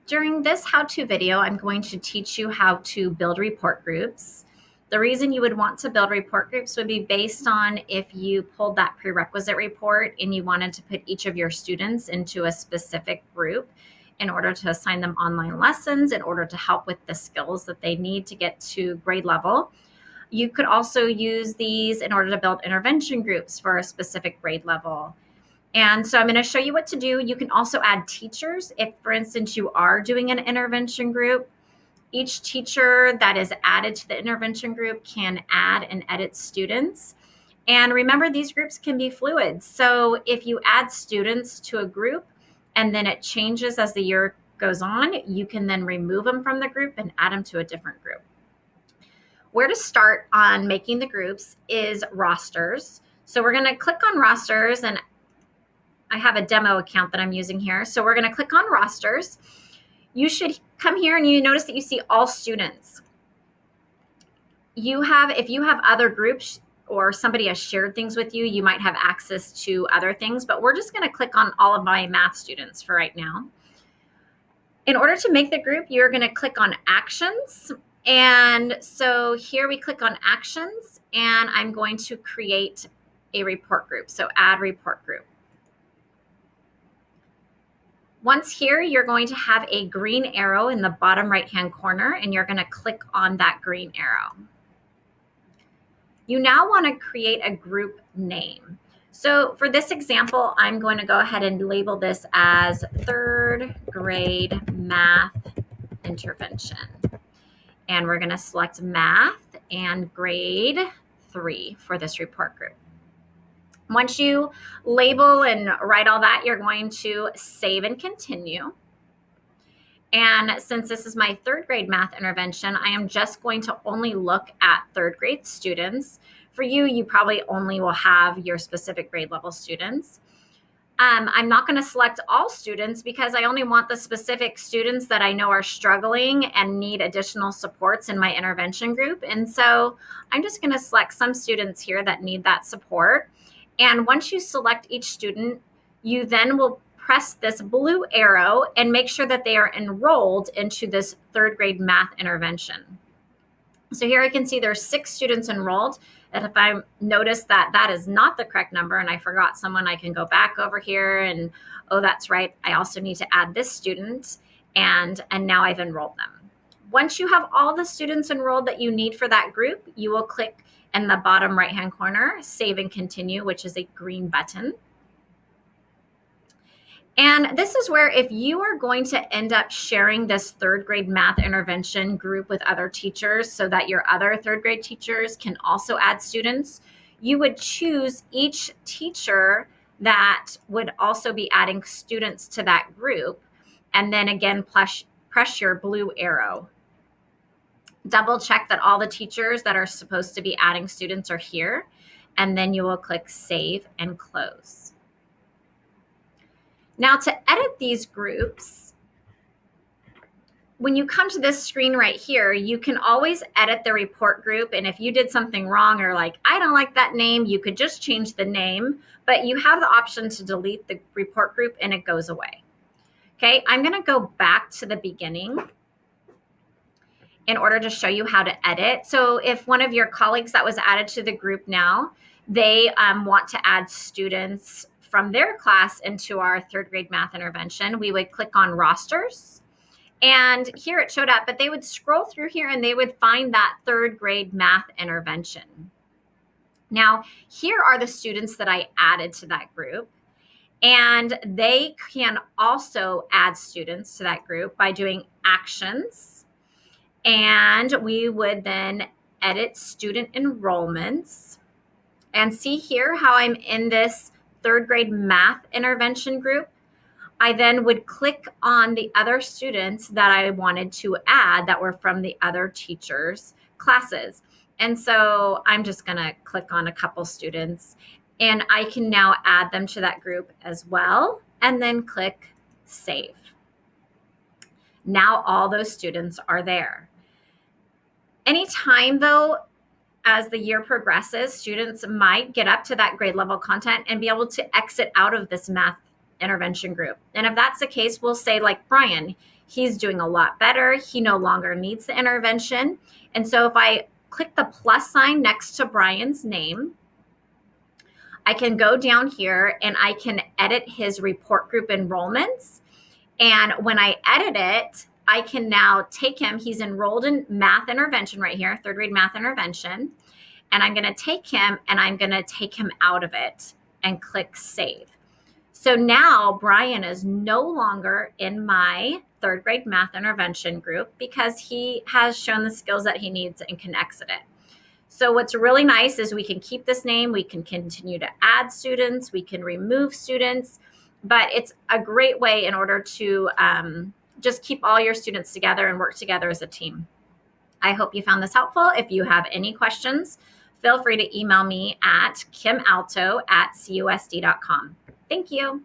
During this how-to video, I'm going to teach you how to build report groups. The reason you would want to build report groups would be based on if you pulled that prerequisite report and you wanted to put each of your students into a specific group in order to assign them online lessons, in order to help with the skills that they need to get to grade level. You could also use these in order to build intervention groups for a specific grade level. And so I'm going to show you what to do. You can also add teachers. If, for instance, you are doing an intervention group, each teacher that is added to the intervention group can add and edit students. And remember, these groups can be fluid. So if you add students to a group and then it changes as the year goes on, you can then remove them from the group and add them to a different group. Where to start on making the groups is rosters. So we're going to click on rosters, and I have a demo account that I'm using here. So we're going to click on rosters. You should come here and you notice that you see all students. If you have other groups or somebody has shared things with you, you might have access to other things, but we're just going to click on all of my math students for right now. In order to make the group, you're going to click on actions. And so here we click on actions, and I'm going to create a report group. So add report group. Once here, you're going to have a green arrow in the bottom right-hand corner, and you're going to click on that green arrow. You now want to create a group name. So for this example, I'm going to go ahead and label this as third grade math intervention. And we're going to select math and grade 3 for this report group. Once you label and write all that, you're going to save and continue. And since this is my third grade math intervention, I am just going to only look at third grade students. For you, you probably only will have your specific grade level students. I'm not going to select all students because I only want the specific students that I know are struggling and need additional supports in my intervention group. And so I'm just going to select some students here that need that support. And once you select each student, you then will press this blue arrow and make sure that they are enrolled into this third grade math intervention. So here I can see there's 6 students enrolled. And if I notice that that is not the correct number and I forgot someone, I can go back over here and, oh, that's right, I also need to add this student, and now I've enrolled them. Once you have all the students enrolled that you need for that group, you will click in the bottom right-hand corner, Save and Continue, which is a green button. And this is where if you are going to end up sharing this third grade math intervention group with other teachers so that your other third grade teachers can also add students, you would choose each teacher that would also be adding students to that group. And then again, press your blue arrow. Double check that all the teachers that are supposed to be adding students are here, and then you will click Save and Close. Now to edit these groups, when you come to this screen right here, you can always edit the report group. And if you did something wrong or like, I don't like that name, you could just change the name, but you have the option to delete the report group and it goes away. Okay, I'm going to go back to the beginning in order to show you how to edit. So if one of your colleagues that was added to the group now, they want to add students from their class into our third grade math intervention, we would click on rosters. And here it showed up, but they would scroll through here and they would find that third grade math intervention. Now, here are the students that I added to that group. And they can also add students to that group by doing actions. And we would then edit student enrollments and see here how I'm in this third grade math intervention group. I then would click on the other students that I wanted to add that were from the other teachers' classes. And so I'm just going to click on a couple students and I can now add them to that group as well, and then click Save. Now all those students are there. Anytime though, as the year progresses, students might get up to that grade level content and be able to exit out of this math intervention group. And if that's the case, we'll say like Brian, he's doing a lot better. He no longer needs the intervention. And so if I click the plus sign next to Brian's name, I can go down here and I can edit his report group enrollments. And when I edit it, I can now take him. He's enrolled in math intervention right here, third grade math intervention. And I'm going to take him and I'm going to take him out of it and click save. So now Brian is no longer in my third grade math intervention group because he has shown the skills that he needs and can exit it. So what's really nice is we can keep this name, we can continue to add students, we can remove students, but it's a great way in order to just keep all your students together and work together as a team. I hope you found this helpful. If you have any questions, feel free to email me at kimalto@cusd.com. Thank you.